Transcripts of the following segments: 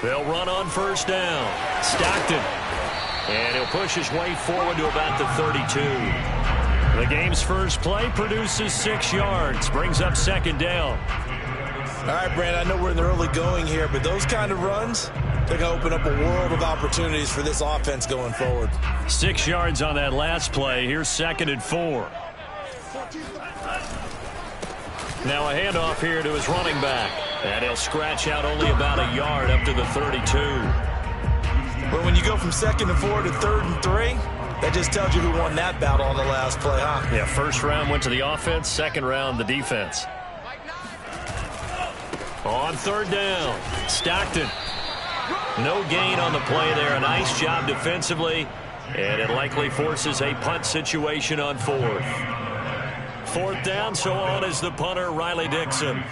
They'll run on first down. Stockton. And he'll push his way forward to about the 32. The game's first play produces 6 yards. Brings up second down. All right, Brand, I know we're in the early going here, but those kind of runs, they're going to open up a world of opportunities for this offense going forward. 6 yards on that last play. Here's 2nd and 4. Now a handoff here to his running back. And he'll scratch out only about a yard up to the 32. But when you go from 2nd and 4 to 3rd and 3, that just tells you who won that battle on the last play, huh? Yeah, first round went to the offense, second round the defense. On 3rd down, Stockton. No gain on the play there. A nice job defensively. And it likely forces a punt situation on 4th. 4th down, so on is the punter, Riley Dixon.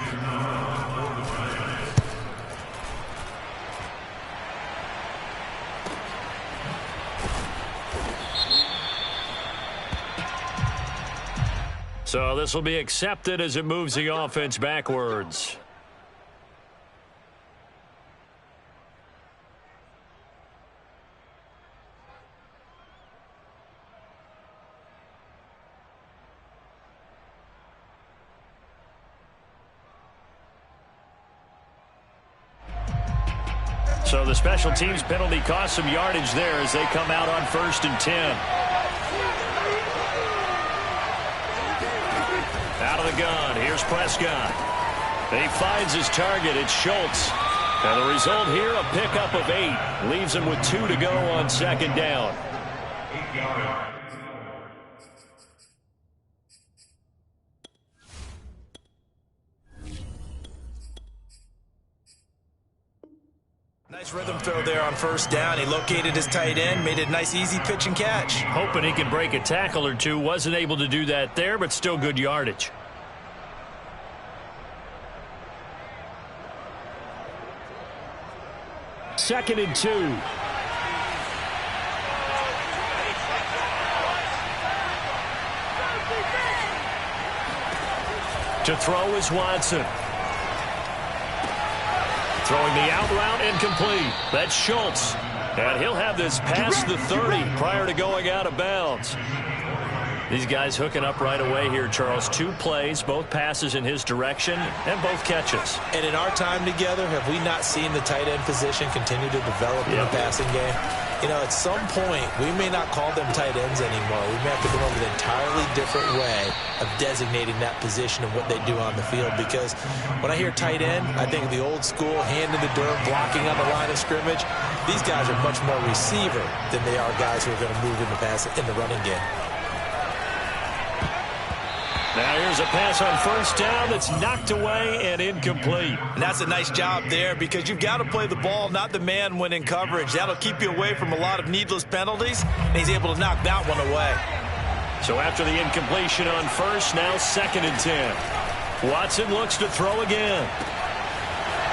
So this will be accepted as it moves the offense backwards. So the special teams penalty cost some yardage there as they come out on 1st and 10. Out of the gun, here's Prescott. And he finds his target, it's Schultz. And the result here, a pickup of 8. Leaves him with 2 to go on 2nd down. Nice rhythm throw there on 1st down. He located his tight end, made it a nice, easy pitch and catch. Hoping he can break a tackle or two. Wasn't able to do that there, but still good yardage. Second and 2. To throw is Watson. Throwing the out route incomplete. That's Schultz. And he'll have this past the 30 prior to going out of bounds. These guys hooking up right away here, Charles. 2 plays, both passes in his direction, and both catches. And in our time together, have we not seen the tight end position continue to develop in the passing game? You know, at some point, we may not call them tight ends anymore. We may have to come up with an entirely different way of designating that position and what they do on the field. Because when I hear tight end, I think of the old school, hand in the dirt, blocking on the line of scrimmage. These guys are much more receiver than they are guys who are going to move in the pass in the running game. Now here's a pass on 1st down that's knocked away and incomplete. And that's a nice job there because you've got to play the ball, not the man when in coverage. That'll keep you away from a lot of needless penalties, and he's able to knock that one away. So after the incompletion on 1st, now 2nd and 10. Watson looks to throw again.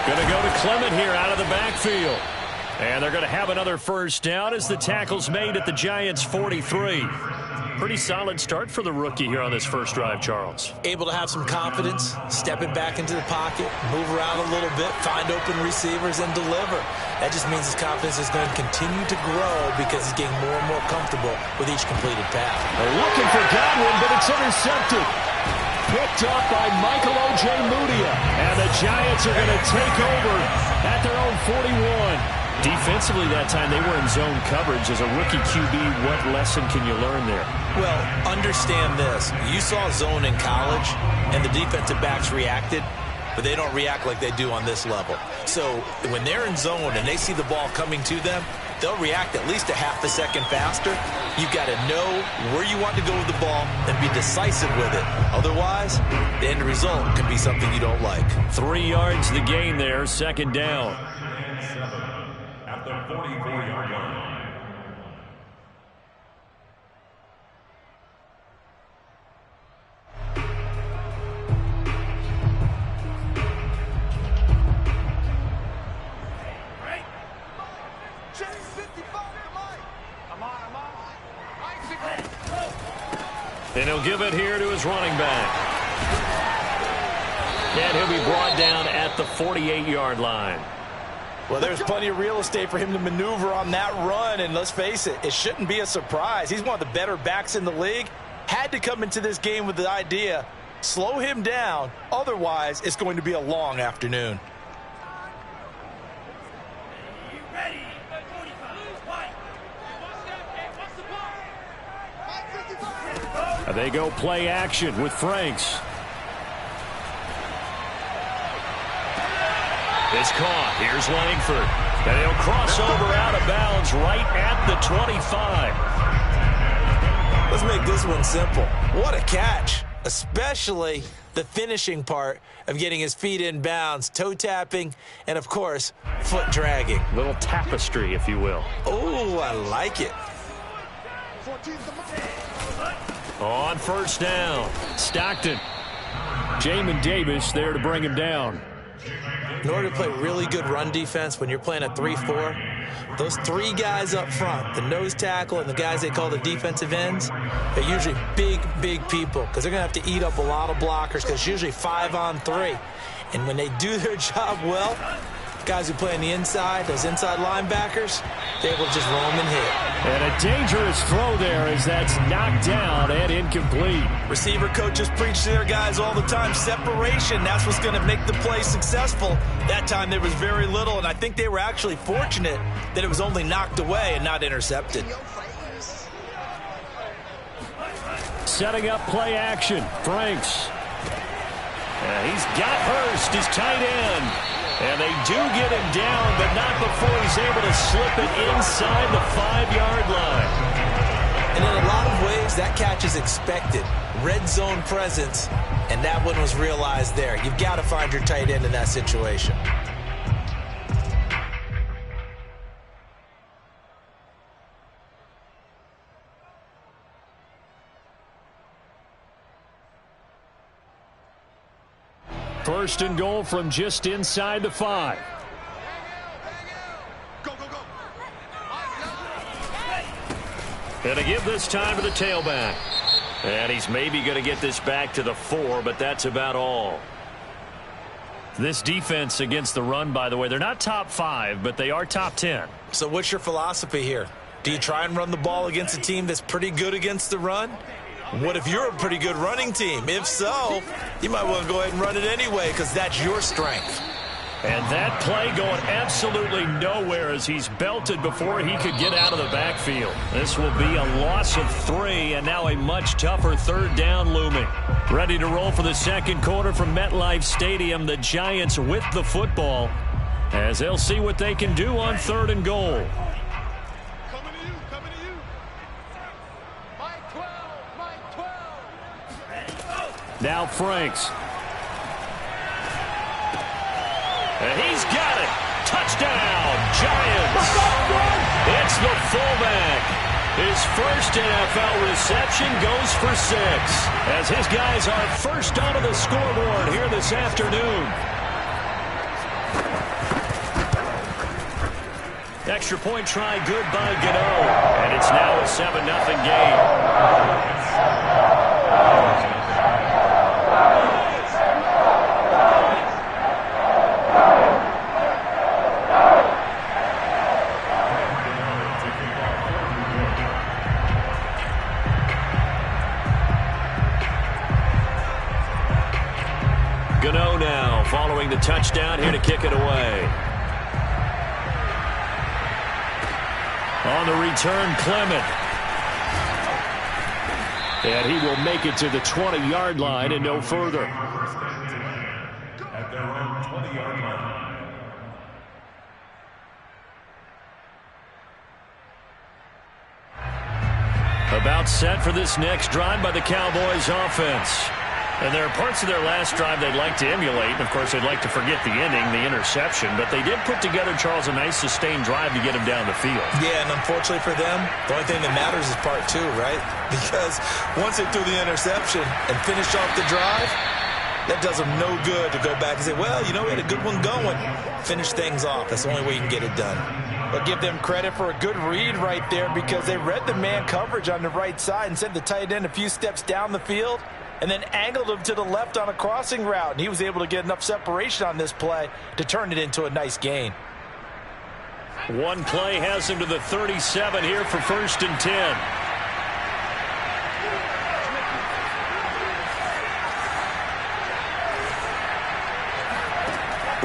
Going to go to Clement here out of the backfield. And they're going to have another 1st down as the tackle's made at the Giants' 43. Pretty solid start for the rookie here on this first drive, Charles. Able to have some confidence, stepping back into the pocket, move around a little bit, find open receivers, and deliver. That just means his confidence is going to continue to grow because he's getting more and more comfortable with each completed pass. They're looking for Godwin, but it's intercepted. Picked up by Michael O.J. Mudia. And the Giants are going to take over at their own 41. Defensively that time, they were in zone coverage. As a rookie QB, what lesson can you learn there? Well, understand this. You saw zone in college, and the defensive backs reacted, but they don't react like they do on this level. So when they're in zone and they see the ball coming to them, they'll react at least a half a second faster. You've got to know where you want to go with the ball and be decisive with it. Otherwise, the end result could be something you don't like. 3 yards the gain there, 2nd down. At the 44-yard line. And he'll give it here to his running back. And he'll be brought down at the 48-yard line. Well, there's plenty of real estate for him to maneuver on that run, and let's face it, it shouldn't be a surprise. He's one of the better backs in the league. Had to come into this game with the idea, slow him down, otherwise it's going to be a long afternoon. They go play action with Franks. It's caught. Here's Langford. And he'll cross over out of bounds right at the 25. Let's make this one simple. What a catch, especially the finishing part of getting his feet in bounds, toe tapping, and, of course, foot dragging. Little tapestry, if you will. Oh, I like it. On first down, Stockton. Jamin Davis there to bring him down. In order to play really good run defense when you're playing a 3-4, those three guys up front, the nose tackle and the guys they call the defensive ends, they're usually big, big people because they're going to have to eat up a lot of blockers because it's usually 5-on-3. And when they do their job well, guys who play on the inside, those inside linebackers, they will just roam and hit. And a dangerous throw there as that's knocked down and incomplete. Receiver coaches preach to their guys all the time. Separation, that's what's going to make the play successful. That time there was very little, and I think they were actually fortunate that it was only knocked away and not intercepted. Setting up play action, Franks. He's got Hurst, his tight end. And they do get him down, but not before he's able to slip it inside the 5-yard line. And in a lot of ways, that catch is expected. Red zone presence, and that one was realized there. You've got to find your tight end in that situation. First and goal from just inside the 5. And to give this time to the tailback. And he's maybe going to get this back to the 4, but that's about all. This defense against the run, by the way, they're not top 5, but they are top 10. So what's your philosophy here? Do you try and run the ball against a team that's pretty good against the run? What if you're a pretty good running team? If so, you might want to go ahead and run it anyway because that's your strength. And that play going absolutely nowhere as he's belted before he could get out of the backfield. This will be a loss of 3 and now a much tougher third down looming. Ready to roll for the second quarter from MetLife Stadium. The Giants with the football as they'll see what they can do on 3rd and goal. Now Franks. And he's got it. Touchdown, Giants. It's the fullback. His first NFL reception goes for 6 as his guys are first onto the scoreboard here this afternoon. Extra point try good by Gano. And it's now a 7-0 game. Gano now following the touchdown here to kick it away. On the return, Clement. And he will make it to the 20-yard line and no further. At their own 20-yard line. About set for this next drive by the Cowboys offense. And there are parts of their last drive they'd like to emulate. And, of course, they'd like to forget the ending, the interception. But they did put together, Charles, a nice sustained drive to get him down the field. Yeah, and unfortunately for them, the only thing that matters is part 2, right? Because once they threw the interception and finished off the drive, that does them no good to go back and say, well, you know, we had a good one going. Finish things off. That's the only way you can get it done. But give them credit for a good read right there because they read the man coverage on the right side and sent the tight end a few steps down the field and then angled him to the left on a crossing route. And he was able to get enough separation on this play to turn it into a nice gain. One play has him to the 37 here for 1st and 10.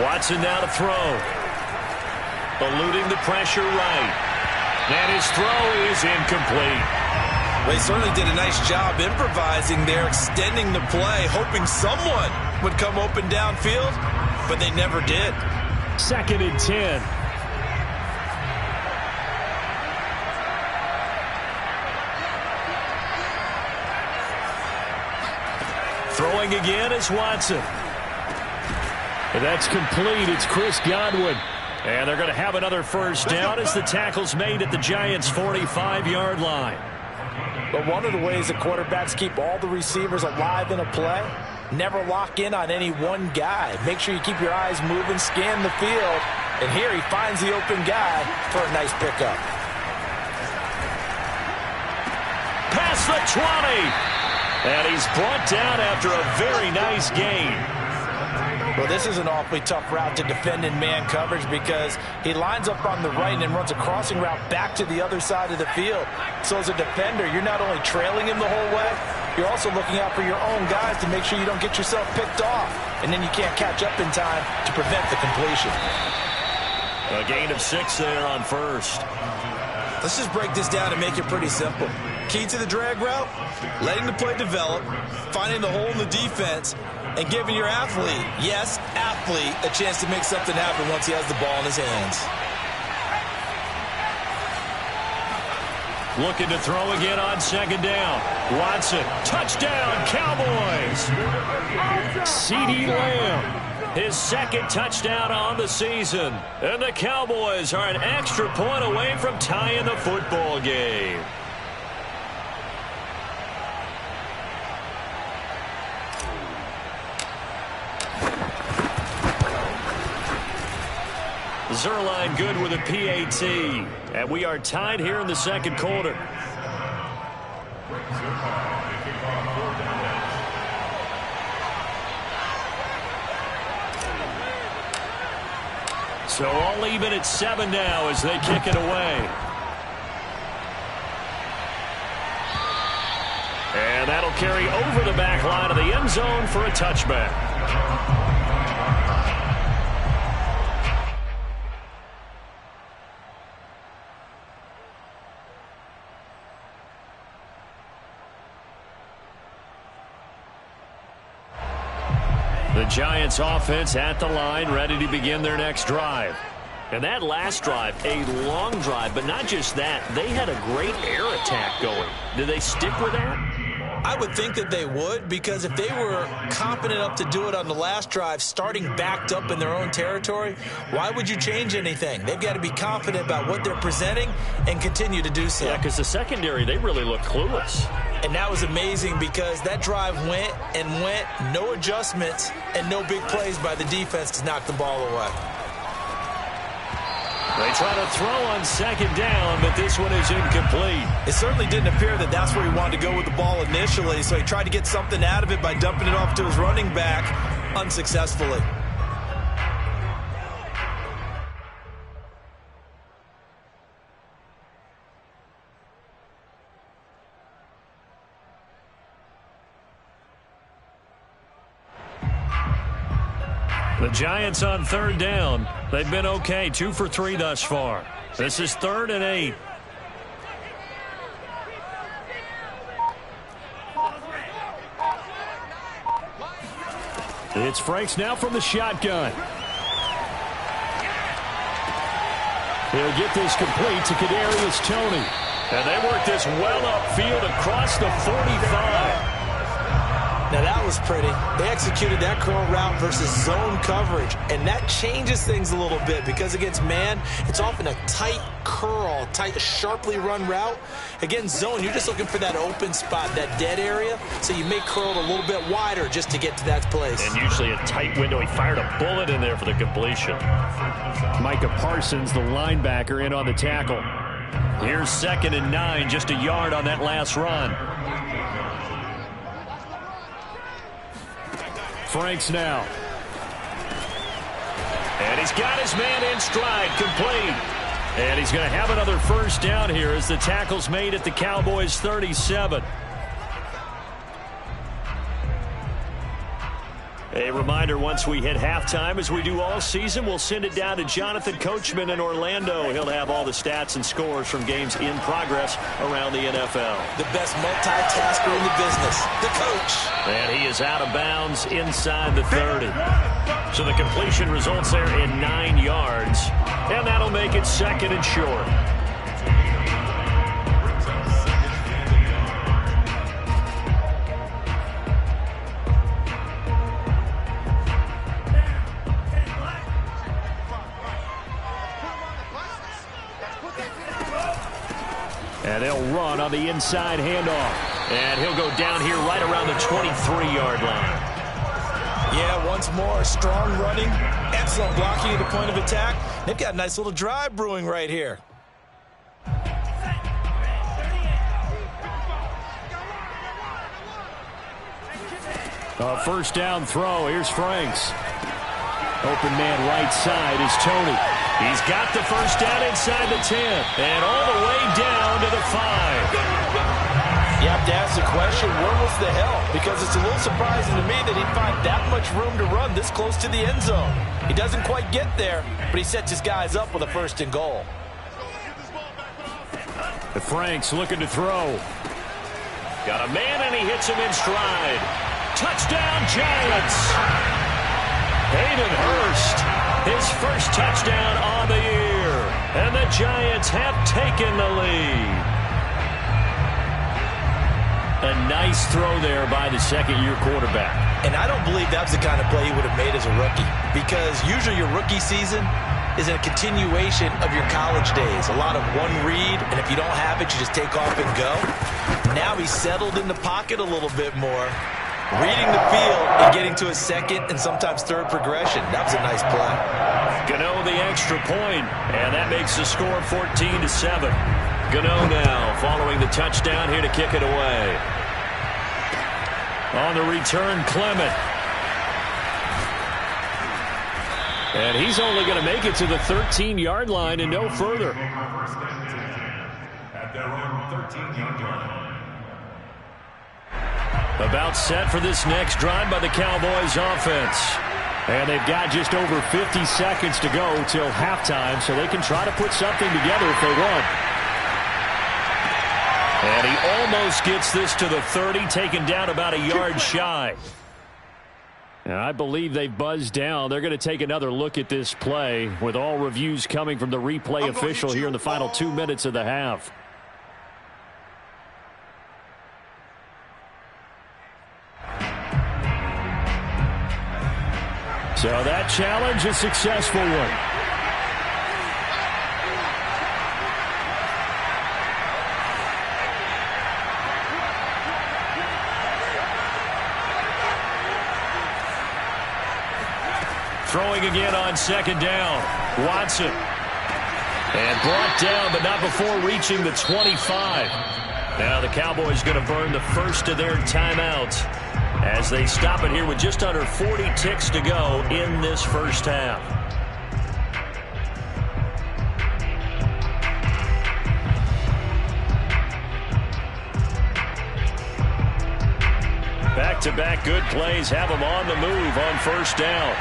Watson now to throw. Eluding the pressure right. And his throw is incomplete. They certainly did a nice job improvising there, extending the play, hoping someone would come open downfield, but they never did. 2nd and 10. Throwing again is Watson. And that's complete. It's Chris Godwin. And they're going to have another 1st down as the tackle's made at the Giants' 45-yard line. But one of the ways that quarterbacks keep all the receivers alive in a play, never lock in on any one guy. Make sure you keep your eyes moving, scan the field. And here he finds the open guy for a nice pickup. Past the 20. And he's brought down after a very nice gain. Well, this is an awfully tough route to defend in man coverage because he lines up on the right and then runs a crossing route back to the other side of the field. So as a defender, you're not only trailing him the whole way, you're also looking out for your own guys to make sure you don't get yourself picked off. And then you can't catch up in time to prevent the completion. A gain of 6 there on 1st. Let's just break this down and make it pretty simple. Key to the drag route, letting the play develop, finding the hole in the defense, and giving your athlete, yes, athlete, a chance to make something happen once he has the ball in his hands. Looking to throw again on 2nd down. Watson, touchdown, Cowboys. CeeDee Lamb, his 2nd touchdown on the season. And the Cowboys are an extra point away from tying the football game. Zuerlein good with a PAT. And we are tied here in the 2nd quarter. So all even at 7 now as they kick it away. And that'll carry over the back line of the end zone for a touchback. The Giants offense at the line, ready to begin their next drive. And that last drive, a long drive, but not just that. They had a great air attack going. Did they stick with that? I would think that they would, because if they were confident enough to do it on the last drive, starting backed up in their own territory, why would you change anything? They've got to be confident about what they're presenting and continue to do so. Yeah, because the secondary, they really look clueless. And that was amazing because that drive went and went, no adjustments, and no big plays by the defense to knock the ball away. They try to throw on 2nd down, but this one is incomplete. It certainly didn't appear that that's where he wanted to go with the ball initially, so he tried to get something out of it by dumping it off to his running back unsuccessfully. The Giants on 3rd down. They've been okay, 2 for 3 thus far. This is 3rd and 8. It's Franks now from the shotgun. He'll get this complete to Kadarius Toney. And they work this well upfield across the 45. Now that was pretty. They executed that curl route versus zone coverage, and that changes things a little bit because against man, it's often a tight curl, tight, sharply run route. Against zone, you're just looking for that open spot, that dead area, so you may curl it a little bit wider just to get to that place. And usually a tight window. He fired a bullet in there for the completion. Micah Parsons, the linebacker, in on the tackle. Here's 2nd and 9, just a yard on that last run. Franks now. And he's got his man in stride, complete. And he's going to have another first down here as the tackle's made at the Cowboys' 37. A reminder, once we hit halftime, as we do all season, we'll send it down to Jonathan Coachman in Orlando. He'll have all the stats and scores from games in progress around the NFL. The best multitasker in the business, the coach. And he is out of bounds inside the 30. So the completion results there in 9 yards. And that'll make it second and short. And they'll run on the inside handoff. And he'll go down here right around the 23-yard line. Yeah, once more, strong running, excellent blocking at the point of attack. They've got a nice little drive brewing right here. A first down throw. Here's Franks. Open man right side is Tony. He's got the first down inside the 10 and all the way down to the 5. You have to ask the question, where was the help? Because it's a little surprising to me that he'd find that much room to run this close to the end zone. He doesn't quite get there, but he sets his guys up with a first and goal. The Franks looking to throw. Got a man and he hits him in stride. Touchdown Giants! Hayden Hurst, his first touchdown on the year. And the Giants have taken the lead. A nice throw there by the second-year quarterback. And I don't believe that was the kind of play he would have made as a rookie. Because usually your rookie season is a continuation of your college days. A lot of one read, and if you don't have it, you just take off and go. Now he's settled in the pocket a little bit more, reading the field and getting to a second and sometimes third progression. That was a nice play. Gano the extra point, and that makes the score 14-7. Gano now following the touchdown here to kick it away. On the return, Clement. And he's only going to make it to the 13-yard line and no further. At their own 13-yard line. About set for this next drive by the Cowboys offense. And they've got just over 50 seconds to go till halftime, so they can try to put something together if they want. And he almost gets this to the 30, taken down about a yard shy. And I believe they've buzzed down. They're going to take another look at this play with all reviews coming from the replay official here in the final 2 minutes of the half. So that challenge, a successful one. Throwing again on second down. Watson. And brought down, but not before reaching the 25. Now the Cowboys going to burn the first of their timeouts as they stop it here with just under 40 ticks to go in this first half. Back-to-back good plays have them on the move on first down.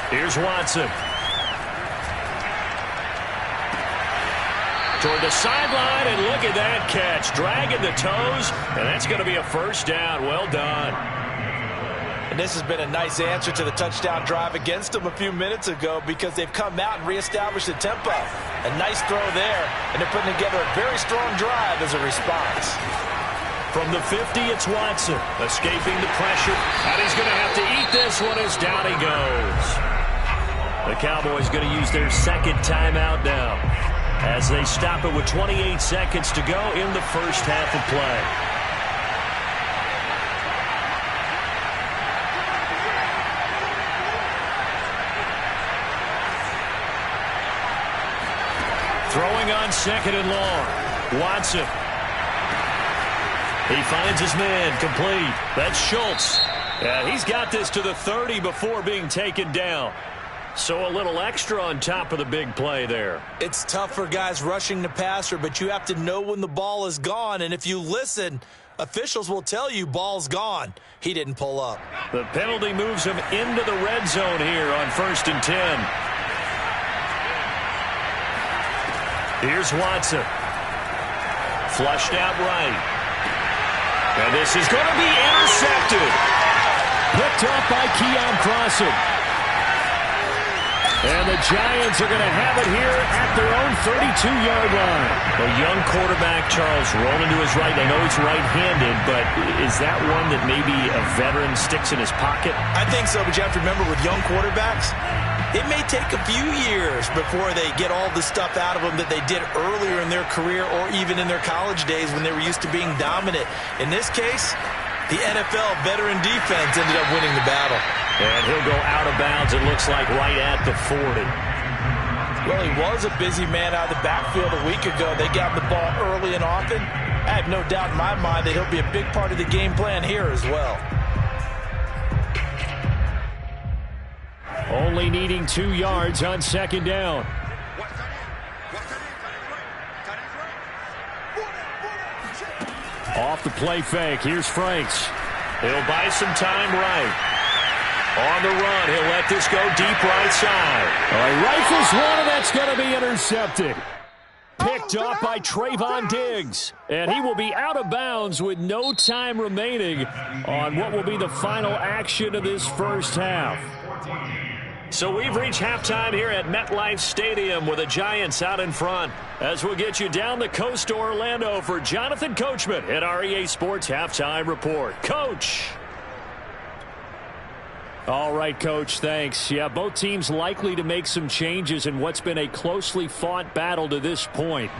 Here's Watson. Toward the sideline, and look at that catch. Dragging the toes, and that's going to be a first down. Well done. And this has been a nice answer to the touchdown drive against them a few minutes ago because they've come out and reestablished the tempo. A nice throw there, and they're putting together a very strong drive as a response. From the 50, it's Watson, escaping the pressure, and he's going to have to eat this one as down he goes. The Cowboys going to use their second timeout now as they stop it with 28 seconds to go in the first half of play. Throwing on second and long. Watson. He finds his man complete. That's Schultz. And he's got this to the 30 before being taken down. So a little extra on top of the big play there. It's tough for guys rushing the passer, but you have to know when the ball is gone. And if you listen, officials will tell you ball's gone. He didn't pull up. The penalty moves him into the red zone here on 1st and 10. Here's Watson. Flushed out right. And this is going to be intercepted. Picked up by Keon Crossen. And the Giants are going to have it here at their own 32-yard line. A young quarterback, Charles, rolling to his right. I know he's right-handed, but is that one that maybe a veteran sticks in his pocket? I think so, but you have to remember with young quarterbacks, it may take a few years before they get all the stuff out of them that they did earlier in their career or even in their college days when they were used to being dominant. In this case, the NFL veteran defense ended up winning the battle. And he'll go out of bounds, it looks like, right at the 40. Well, he was a busy man out of the backfield a week ago. They got the ball early and often. I have no doubt in my mind that he'll be a big part of the game plan here as well. Only needing 2 yards on 2nd down. Off the play fake. Here's Franks. He'll buy some time right. On the run, he'll let this go deep right side. He rifles one, and that's going to be intercepted. Picked up by Trayvon Diggs. And he will be out of bounds with no time remaining on what will be the final action of this first half. So we've reached halftime here at MetLife Stadium with the Giants out in front. As we'll get you down the coast to Orlando for Jonathan Coachman at our EA Sports Halftime Report. Coach! All right, Coach, thanks. Yeah, both teams likely to make some changes in what's been a closely fought battle to this point.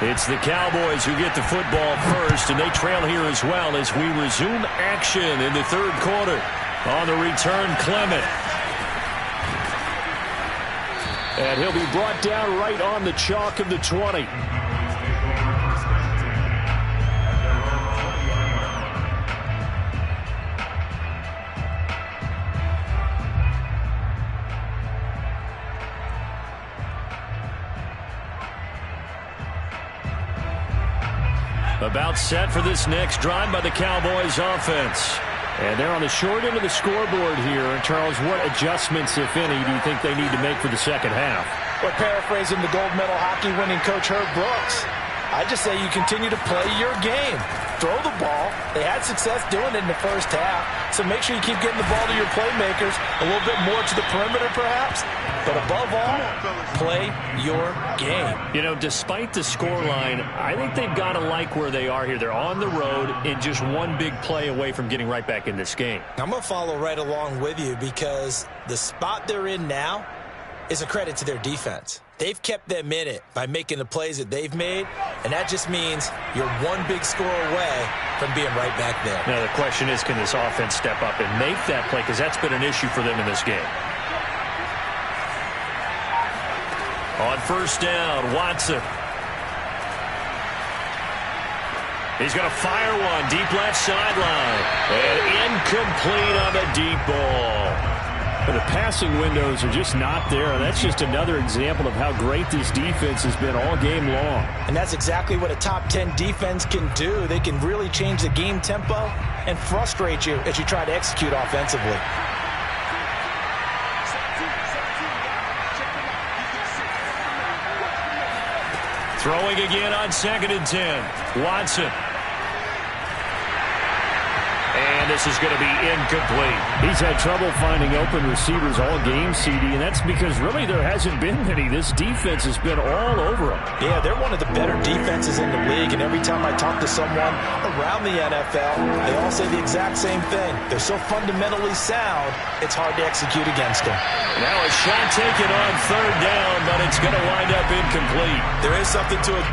It's the Cowboys who get the football first, and they trail here as well as we resume action in the 3rd quarter. On the return, Clement. And he'll be brought down right on the chalk of the 20. About set for this next drive by the Cowboys offense. And they're on the short end of the scoreboard here. And Charles, what adjustments, if any, do you think they need to make for the second half? Well, paraphrasing the gold medal hockey winning coach Herb Brooks, I just say you continue to play your game. Throw the ball. They had success doing it in the first half. So make sure you keep getting the ball to your playmakers, a little bit more to the perimeter perhaps. But above all, play your game. You know, despite the scoreline, I think they've got to like where they are here. They're on the road and just one big play away from getting right back in this game. I'm going to follow right along with you because the spot they're in now is a credit to their defense. They've kept them in it by making the plays that they've made, and that just means you're one big score away from being right back there. Now, the question is, can this offense step up and make that play? Because that's been an issue for them in this game. On 1st down, Watson. He's going to fire one deep left sideline. And incomplete on the deep ball. But the passing windows are just not there. That's just another example of how great this defense has been all game long. And that's exactly what a top 10 defense can do. They can really change the game tempo and frustrate you as you try to execute offensively. Throwing again on 2nd and 10. Watson. And this is going to be incomplete. He's had trouble finding open receivers all game, CD, and that's because really there hasn't been many. This defense has been all over him. Yeah, they're one of the better defenses in the league, and every time I talk to someone around the NFL, they all say the exact same thing. They're so fundamentally sound, it's hard to execute against them. Now a shot taken on 3rd down, but it's going to wind up incomplete. There is something to it.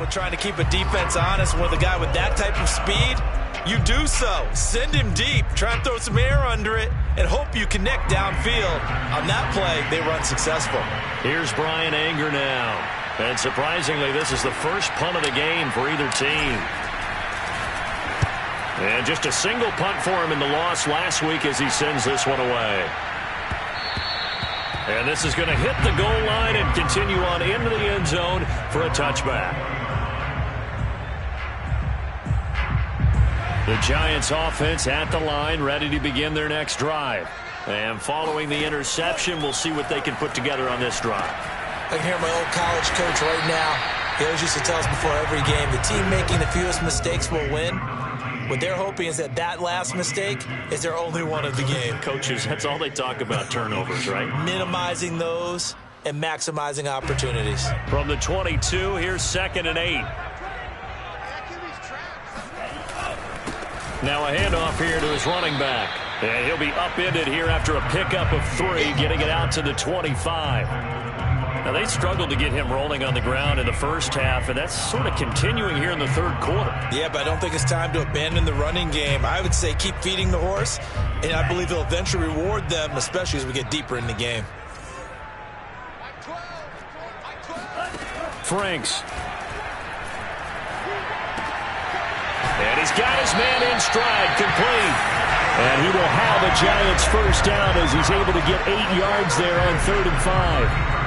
with trying to keep a defense honest with a guy with that type of speed, you do so. Send him deep, try and throw some air under it, and hope you connect downfield. On that play, they run successful. Here's Bryan Anger now. And surprisingly, this is the first punt of the game for either team. And just a single punt for him in the loss last week as he sends this one away. And this is going to hit the goal line and continue on into the end zone for a touchback. The Giants offense at the line, ready to begin their next drive. And following the interception, we'll see what they can put together on this drive. I can hear my old college coach right now. He always used to tell us before every game, the team making the fewest mistakes will win. What they're hoping is that last mistake is their only one of the game. Coaches, that's all they talk about, turnovers, right? Minimizing those and maximizing opportunities. From the 22, here's 2nd and 8. Now a handoff here to his running back. And he'll be upended here after a pickup of 3, getting it out to the 25. Now, they struggled to get him rolling on the ground in the first half, and that's sort of continuing here in the third quarter. Yeah, but I don't think it's time to abandon the running game. I would say keep feeding the horse, and I believe he'll eventually reward them, especially as we get deeper in the game. Franks. And he's got his man in stride, complete. And he will have a Giants first down as he's able to get 8 yards there on 3rd and 5.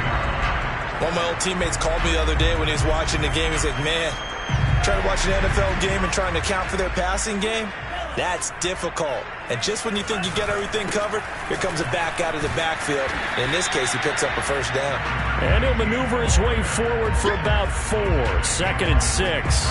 One of my old teammates called me the other day when he was watching the game. He's like, man, trying to watch an NFL game and trying to account for their passing game, that's difficult. And just when you think you get everything covered, here comes a back out of the backfield. In this case, he picks up a first down. And he'll maneuver his way forward for about 4. 2nd and 6.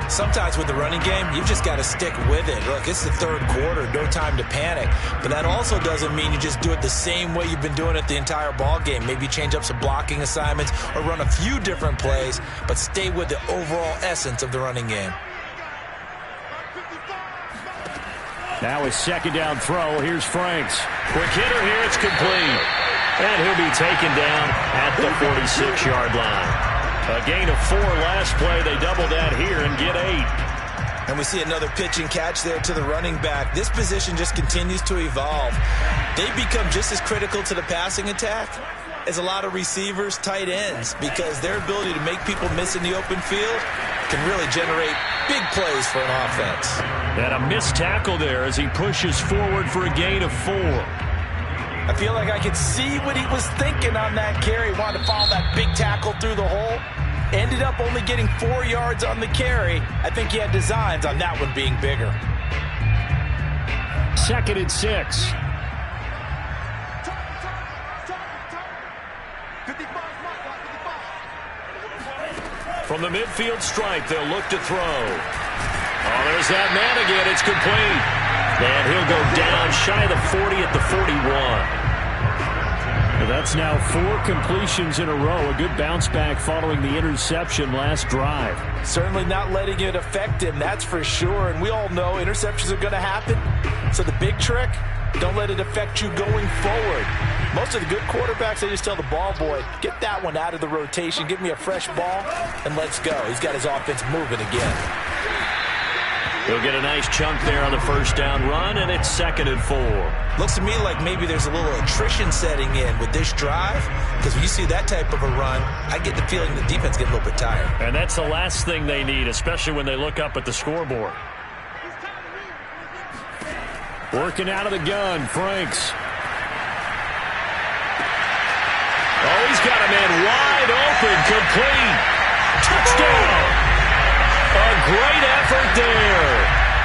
Sometimes with the running game, you've just got to stick with it. Look, it's the third quarter, no time to panic. But that also doesn't mean you just do it the same way you've been doing it the entire ball game. Maybe change up some blocking assignments or run a few different plays, but stay with the overall essence of the running game. Now his 2nd down throw. Here's Franks. Quick hitter here. It's complete. And he'll be taken down at the 46-yard line. A gain of 4 last play. They double that here and get 8. And we see another pitch and catch there to the running back. This position just continues to evolve. They become just as critical to the passing attack as a lot of receivers, tight ends, because their ability to make people miss in the open field can really generate big plays for an offense. And a missed tackle there as he pushes forward for a gain of 4. I feel like I could see what he was thinking on that carry. He wanted to follow that big tackle through the hole. Ended up only getting 4 yards on the carry. I think he had designs on that one being bigger. 2nd and 6. From the midfield stripe, they'll look to throw. Oh, there's that man again. It's complete. And he'll go down shy of the 40 at the 41. That's now 4 completions in a row. A good bounce back following the interception last drive. Certainly not letting it affect him, that's for sure. And we all know interceptions are going to happen. So the big trick, don't let it affect you going forward. Most of the good quarterbacks, they just tell the ball boy, get that one out of the rotation, give me a fresh ball, and let's go. He's got his offense moving again. He'll get a nice chunk there on the first down run, and it's 2nd and 4. Looks to me like maybe there's a little attrition setting in with this drive, because when you see that type of a run, I get the feeling the defense gets a little bit tired. And that's the last thing they need, especially when they look up at the scoreboard. Working out of the gun, Franks. Oh, he's got a man wide open, complete. Touchdown! A great effort there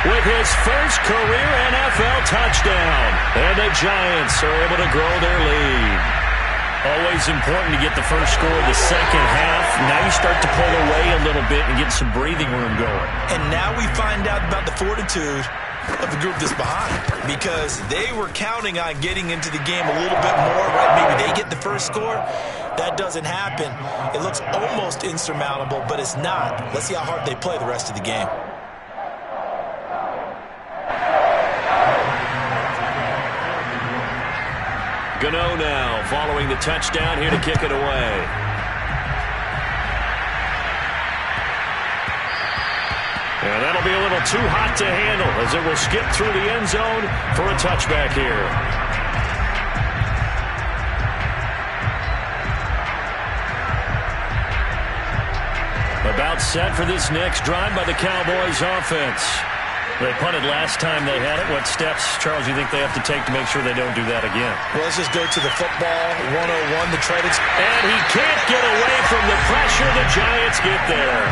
with his first career NFL touchdown. And the Giants are able to grow their lead. Always important to get the first score of the second half. Now you start to pull away a little bit and get some breathing room going. And now we find out about the fortitude of the group that's behind, because they were counting on getting into the game a little bit more, right? Maybe they get the first score. That doesn't happen. It looks almost insurmountable, but it's not. Let's see how hard they play the rest of the game. Gano now following the touchdown here to kick it away. And that'll be a little too hot to handle as it will skip through the end zone for a touchback here. About set for this next drive by the Cowboys offense. They punted last time they had it. What steps, Charles, do you think they have to take to make sure they don't do that again? Well, let's just go to the football 101, the try to... And he can't get away from the pressure. The Giants get there.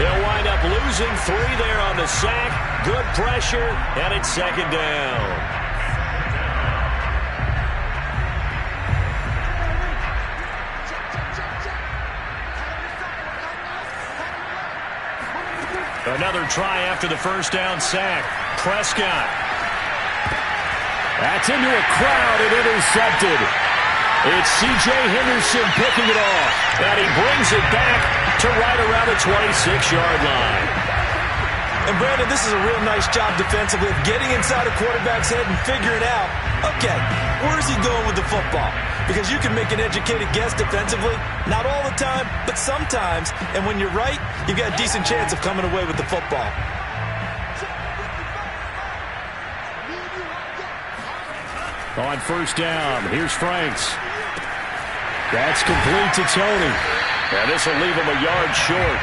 They'll wind up losing 3 there on the sack. Good pressure, and it's second down. Another try after the first down sack. Prescott. That's into a crowd and intercepted. It's C.J. Henderson picking it off. And he brings it back to right around the 26-yard line. And, Brandon, this is a real nice job defensively of getting inside a quarterback's head and figuring out, okay, where's he going with the football? Because you can make an educated guess defensively, not all the time, but sometimes. And when you're right, you've got a decent chance of coming away with the football. On first down, here's Franks. That's complete to Tony. And this will leave him a yard short.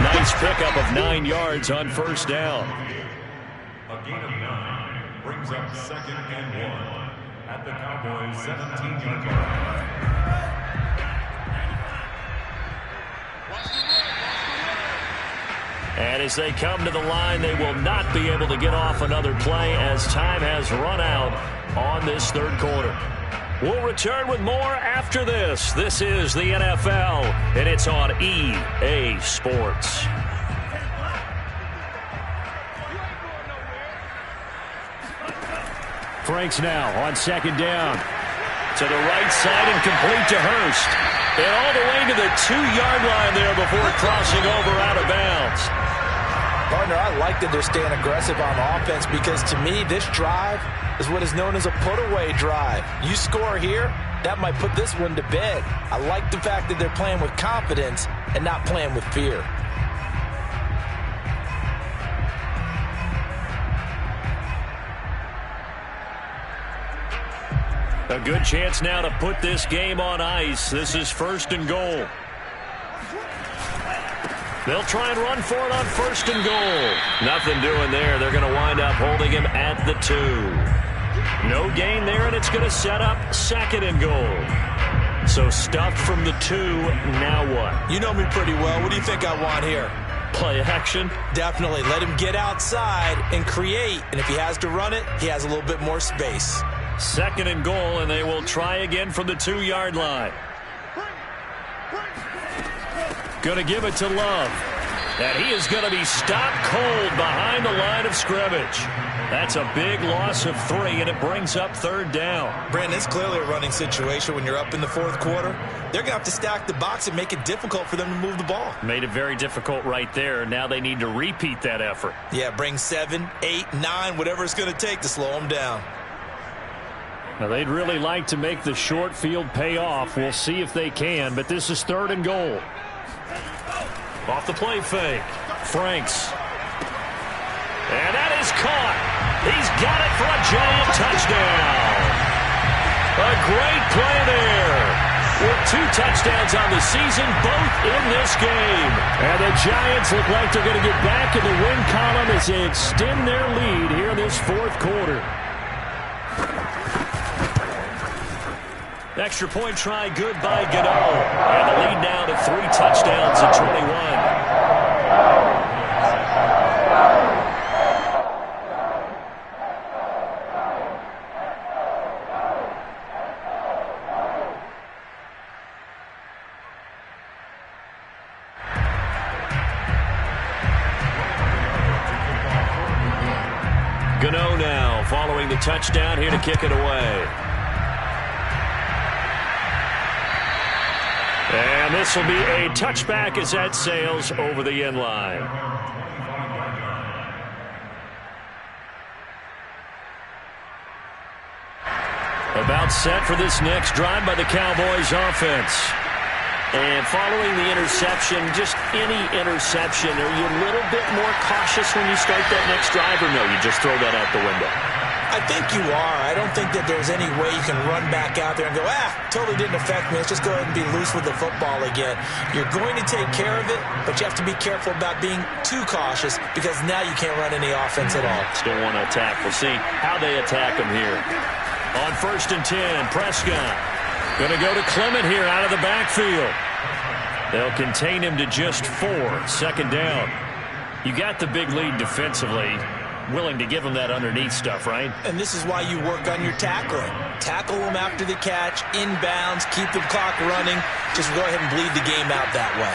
Nice pickup of 9 yards on first down. A gain of 9 brings up 2nd and 1 at the Cowboys' 17-yard line. And as they come to the line, they will not be able to get off another play as time has run out on this third quarter. We'll return with more after this. This is the NFL, and it's on EA Sports. Franks now on second down. To the right side and complete to Hurst. And all the way to the 2-yard line there before crossing over out of bounds. Partner, I like that they're staying aggressive on offense because to me, this drive is what is known as a put-away drive. You score here, that might put this one to bed. I like the fact that they're playing with confidence and not playing with fear. A good chance now to put this game on ice. This is 1st and goal. They'll try and run for it on 1st and goal. Nothing doing there. They're going to wind up holding him at the 2. No gain there, and it's going to set up 2nd and goal. So stuffed from the 2. Now what? You know me pretty well. What do you think I want here? Play action? Definitely. Let him get outside and create. And if he has to run it, he has a little bit more space. 2nd and goal, and they will try again from the 2-yard line. Going to give it to Love. And he is going to be stopped cold behind the line of scrimmage. That's a big loss of 3, and it brings up 3rd down. Brandon, it's clearly a running situation when you're up in the 4th quarter. They're going to have to stack the box and make it difficult for them to move the ball. Made it very difficult right there. Now they need to repeat that effort. Yeah, bring 7, 8, 9, whatever it's going to take to slow them down. Now, they'd really like to make the short field pay off. We'll see if they can, but this is 3rd and goal. Off the play fake. Franks. And that is caught. He's got it for a giant touchdown. A great play there. With 2 touchdowns on the season, both in this game. And the Giants look like they're going to get back in the win column as they extend their lead here in this 4th quarter. Extra point try good by Gano. And the lead now to 3 touchdowns at 21. Gano now following the touchdown here to kick it away. And this will be a touchback as that sails over the end line. About set for this next drive by the Cowboys offense. And following the interception, just any interception, are you a little bit more cautious when you start that next drive, or no, you just throw that out the window? I think you are. I don't think that there's any way you can run back out there and go, totally didn't affect me. Let's just go ahead and be loose with the football again. You're going to take care of it, but you have to be careful about being too cautious because now you can't run any offense at all. Still want to attack. We'll see how they attack them here. On 1st and 10, Prescott. Going to go to Clement here out of the backfield. They'll contain him to just 4. 2nd down. You got the big lead defensively. Willing to give him that underneath stuff, right? And this is why you work on your tackling. Tackle them after the catch, inbounds, keep the clock running. Just go ahead and bleed the game out that way.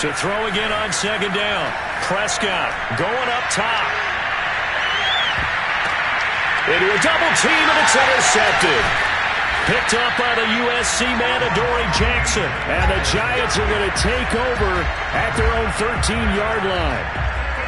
To throw again on 2nd down. Prescott going up top. Into a double team, and it's intercepted. Picked up by the USC man, Adoree Jackson. And the Giants are going to take over at their own 13-yard line.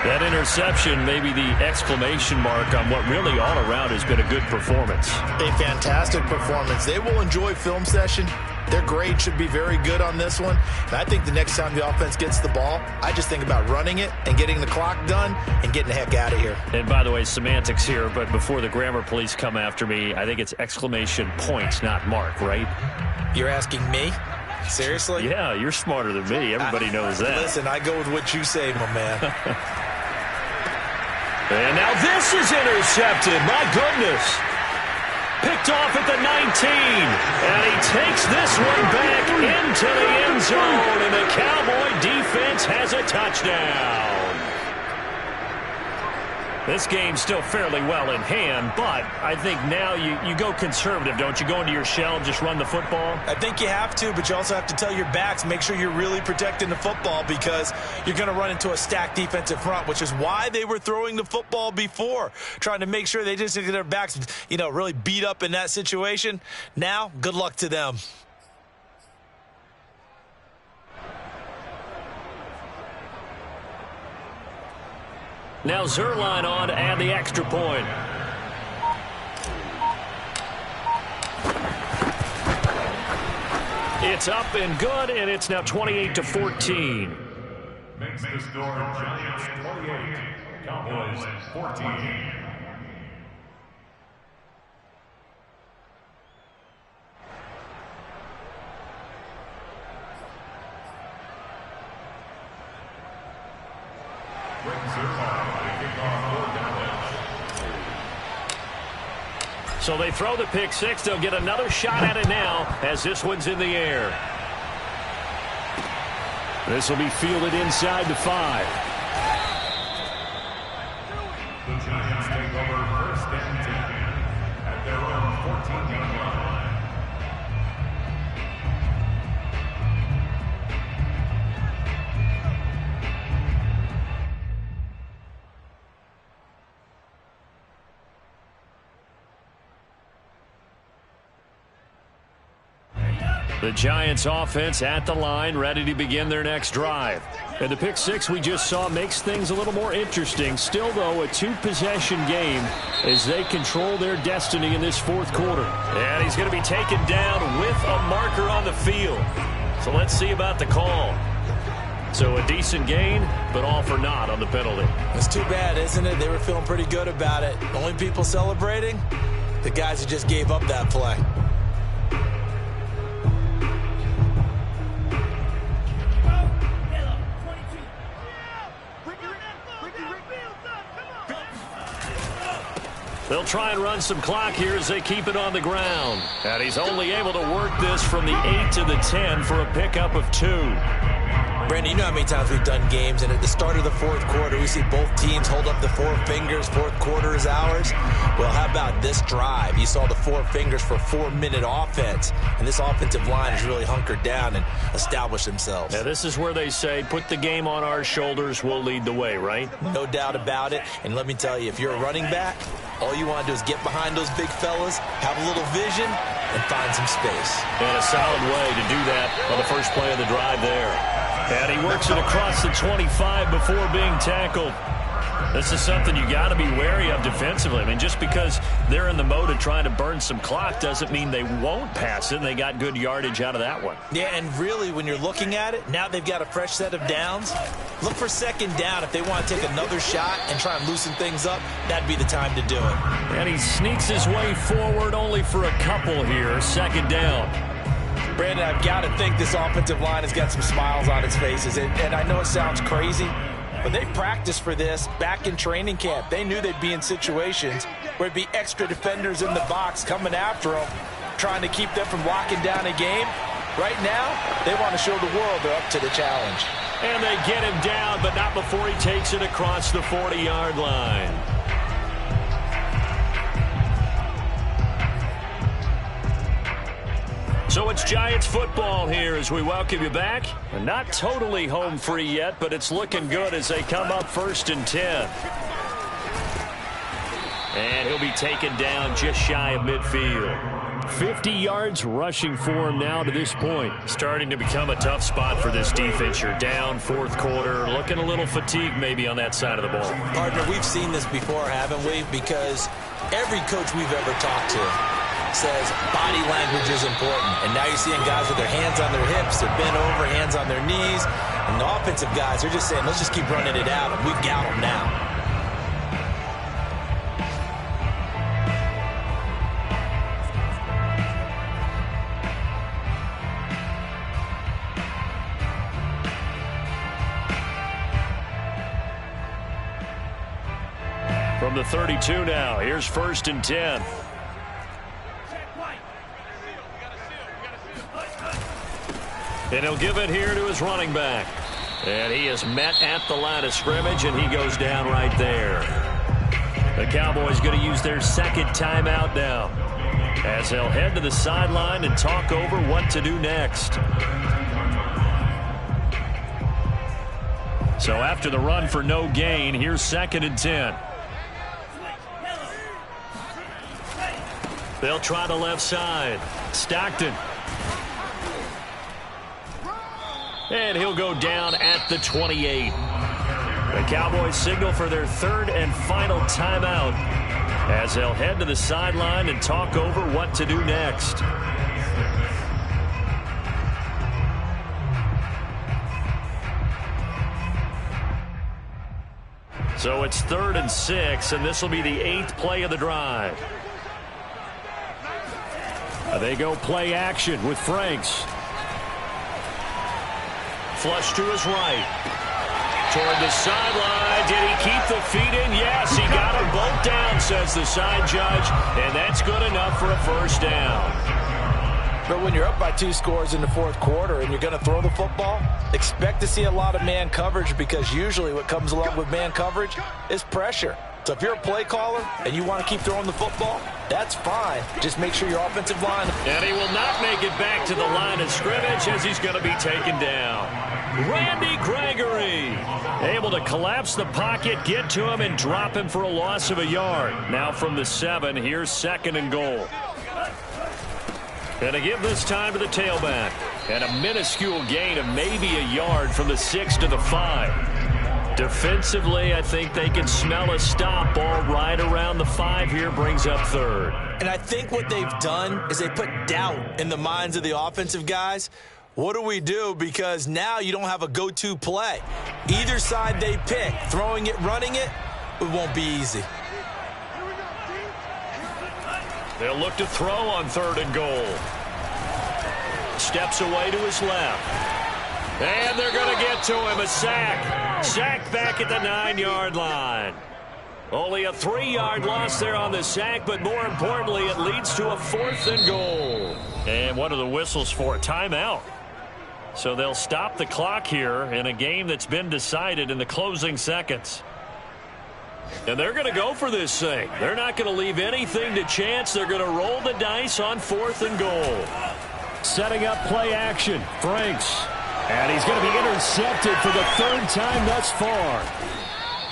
That interception may be the exclamation mark on what really all around has been a good performance. A fantastic performance. They will enjoy film session. Their grade should be very good on this one. And I think the next time the offense gets the ball, I just think about running it and getting the clock done and getting the heck out of here. And by the way, semantics here, but before the grammar police come after me, I think it's exclamation points, not mark, right? You're asking me? Seriously? Yeah, you're smarter than me. Everybody knows that. Listen, I go with what you say, my man. And now this is intercepted. My goodness. Picked off at the 19. And he takes this one back into the end zone. And the Cowboy defense has a touchdown. This game's still fairly well in hand, but I think now you go conservative, don't you? Go into your shell and just run the football? I think you have to, but you also have to tell your backs, make sure you're really protecting the football because you're going to run into a stacked defensive front, which is why they were throwing the football before, trying to make sure they just get their backs, really beat up in that situation. Now, good luck to them. Now Zuerlein on to add the extra point. It's up and good, and it's now 28-14. Makes the score Giants 28, Cowboys 14. So they throw the pick six. They'll get another shot at it now as this one's in the air. This will be fielded inside the 5. The Giants take over 1st and 10 at their own 14-yard line. The Giants offense at the line, ready to begin their next drive. And the pick six we just saw makes things a little more interesting. Still, though, a 2-possession game as they control their destiny in this 4th quarter. And he's going to be taken down with a marker on the field. So let's see about the call. So a decent gain, but all for naught on the penalty. It's too bad, isn't it? They were feeling pretty good about it. The only people celebrating, the guys who just gave up that play. They'll try and run some clock here as they keep it on the ground. And he's only able to work this from the 8 to the 10 for a pickup of 2. Brandon, you know how many times we've done games, and at the start of the 4th quarter, we see both teams hold up the 4 fingers, 4th quarter is ours. Well, how about this drive? You saw the 4 fingers for 4-minute offense, and this offensive line has really hunkered down and established themselves. Now, this is where they say, put the game on our shoulders, we'll lead the way, right? No doubt about it, and let me tell you, if you're a running back, all you want to do is get behind those big fellas, have a little vision, and find some space. And a solid way to do that on the first play of the drive there. And he works it across the 25 before being tackled. This is something you got to be wary of defensively. I mean, just because they're in the mode of trying to burn some clock doesn't mean they won't pass it, and they got good yardage out of that one. Yeah, and really, when you're looking at it, now they've got a fresh set of downs. Look for second down. If they want to take another shot and try and loosen things up, that'd be the time to do it. And he sneaks his way forward only for a couple here. Second down. Brandon, I've got to think this offensive line has got some smiles on its faces. And I know it sounds crazy, but they practiced for this back in training camp. They knew they'd be in situations where it'd be extra defenders in the box coming after them, trying to keep them from locking down a game. Right now, they want to show the world they're up to the challenge. And they get him down, but not before he takes it across the 40-yard line. So it's Giants football here as we welcome you back. Not totally home free yet, but it's looking good as they come up 1st and 10. And he'll be taken down just shy of midfield. 50 yards rushing for him now to this point. Starting to become a tough spot for this defense. You're down 4th quarter, looking a little fatigued maybe on that side of the ball. Partner, we've seen this before, haven't we? Because every coach we've ever talked to says body language is important. And now you're seeing guys with their hands on their hips, they're bent over, hands on their knees. And the offensive guys are just saying, let's just keep running it out, and we've got them now. From the 32 now, here's 1st and 10. And he'll give it here to his running back. And he is met at the line of scrimmage, and he goes down right there. The Cowboys going to use their second timeout now, as they'll head to the sideline and talk over what to do next. So after the run for no gain, here's 2nd and 10. They'll try the left side. Stockton. And he'll go down at the 28. The Cowboys signal for their 3rd and final timeout, as they'll head to the sideline and talk over what to do next. So it's 3rd and 6, and this will be the 8th play of the drive. They go play action with Franks. Flush to his right. Toward the sideline. Did he keep the feet in? Yes, he got them both down, says the side judge. And that's good enough for a 1st down. But when you're up by 2 scores in the 4th quarter and you're going to throw the football, expect to see a lot of man coverage, because usually what comes along with man coverage is pressure. So if you're a play caller and you want to keep throwing the football, that's fine. Just make sure your offensive line... And he will not make it back to the line of scrimmage, as he's going to be taken down. Randy Gregory able to collapse the pocket, get to him, and drop him for a loss of a yard. Now from the 7, here's 2nd and goal. And to give this time to the tailback. And a minuscule gain of maybe a yard from the 6 to the 5. Defensively, I think they can smell a stop. Ball right around the 5 here, brings up 3rd. And I think what they've done is they put doubt in the minds of the offensive guys. What do we do? Because now you don't have a go-to play. Either side they pick, throwing it, running it, it won't be easy. They'll look to throw on 3rd and goal. Steps away to his left. And they're going to get to him, a sack. Sack back at the 9-yard line. Only a 3-yard loss there on the sack, but more importantly, it leads to a 4th and goal. And what are the whistles for? A timeout. So they'll stop the clock here in a game that's been decided in the closing seconds. And they're going to go for this thing. They're not going to leave anything to chance. They're going to roll the dice on 4th and goal. Setting up play action. Franks. And he's going to be intercepted for the 3rd time thus far.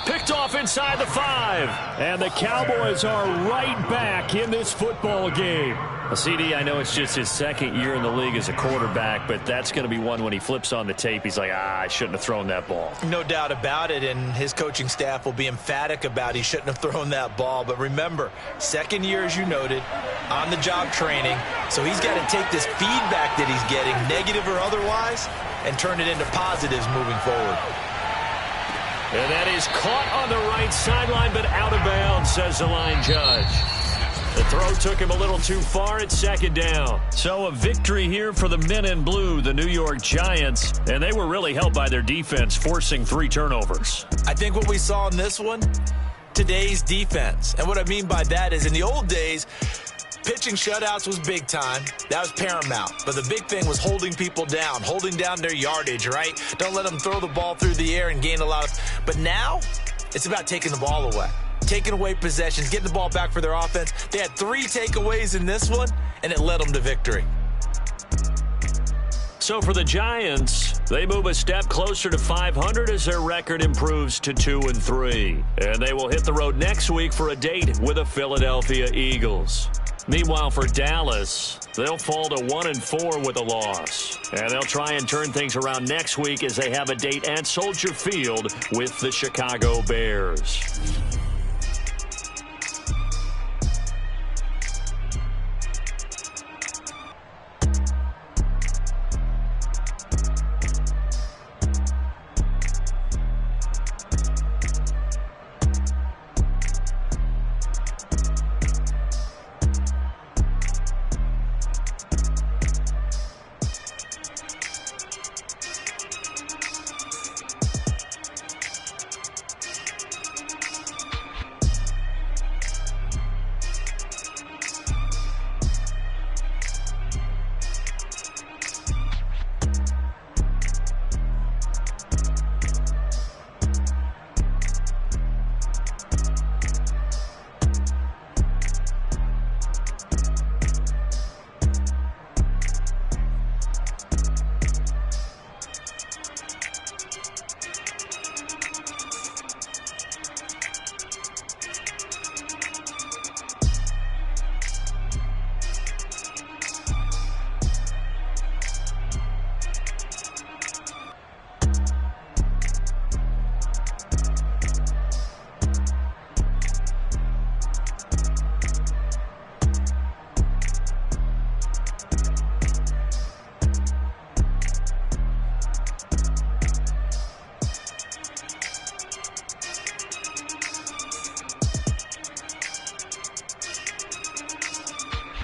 Picked off inside the 5. And the Cowboys are right back in this football game. Well, CD, I know it's just his second year in the league as a quarterback, but that's going to be one when he flips on the tape. He's like, I shouldn't have thrown that ball. No doubt about it, and his coaching staff will be emphatic about he shouldn't have thrown that ball. But remember, second year, as you noted, on-the-job training, so he's got to take this feedback that he's getting, negative or otherwise, and turn it into positives moving forward. And that is caught on the right sideline, but out of bounds, says the line judge. The throw took him a little too far at second down. So a victory here for the men in blue, the New York Giants, and they were really helped by their defense, forcing 3 turnovers. I think what we saw in this one, today's defense. And what I mean by that is in the old days, pitching shutouts was big time. That was paramount. But the big thing was holding people down, holding down their yardage, right? Don't let them throw the ball through the air and gain a lot of... But now, it's about taking the ball away. Taking away possessions, getting the ball back for their offense. They had 3 takeaways in this one, and it led them to victory. So for the Giants, they move a step closer to 500 as their record improves to 2-3. And they will hit the road next week for a date with the Philadelphia Eagles. Meanwhile, for Dallas, they'll fall to 1-4 with a loss. And they'll try and turn things around next week as they have a date at Soldier Field with the Chicago Bears.